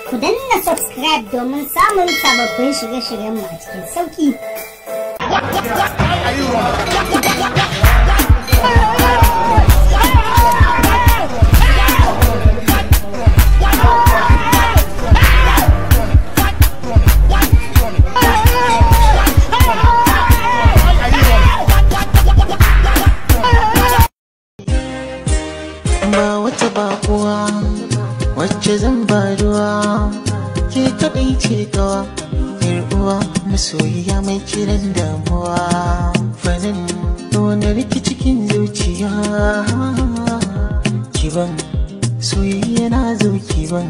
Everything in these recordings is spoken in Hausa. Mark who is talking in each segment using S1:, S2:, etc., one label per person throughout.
S1: Ku danna subscribe domin samun sababbin shirye-shiryenmu a cikin sauki.
S2: Ba wata bakuwa wacce zan baruwa ke kaɗai ce gawa yar uwa masoyiya mai kiran damuwa fanin wani riki cikin zuciya kiban soyayya na zo kiban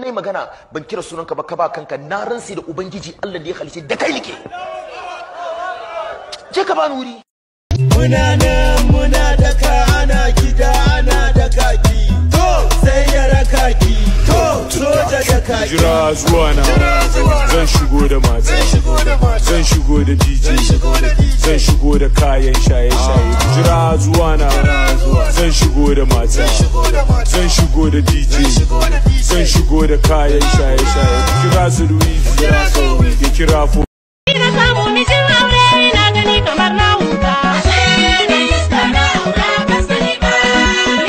S3: nai magana ban kira sunanka ba ka ba kanka na ransi da ubangiji Allah da ya halice da kai nake je ka bani wuri
S4: muna da ka ana gida ana da kaki to sai ya raka ki to soja da kaki
S5: jira zuwa na zan shigo da mata zan shigo da DJ zan shigo da kayan shaye-shaye jira zuwa na zan shigo da mata zan shigo da DJ zan shigo da kayan shaye-shaye kira su Louis ya kira fo
S6: ina samu mijin aure ina gani kamar na huta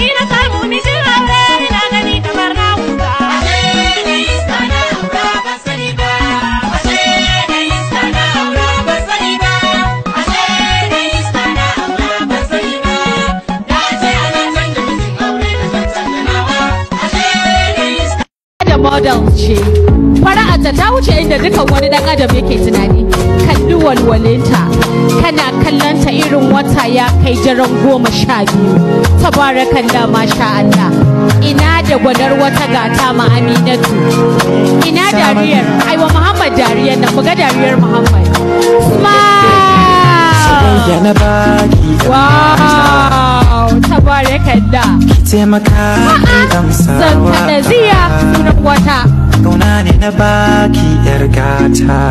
S6: ina samu mijin aure ina gani kamar na huta model ce fara'ata ta wuce inda dukan wani dan adam yake tunani kalli walwalinta kana kallanta irin wata ya kai daren 12 tabarakallah masha Allah ina da gwadar wata gata ma Aminatu ina dariyar aiwa Muhammad dariyar nan muga dariyar Muhammad wow tabarakallah
S2: taimaka amsawa
S6: zan kada ziya sunan wata
S2: kauna ne na baki yar gata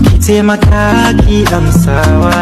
S2: ki taimaka ki amsawa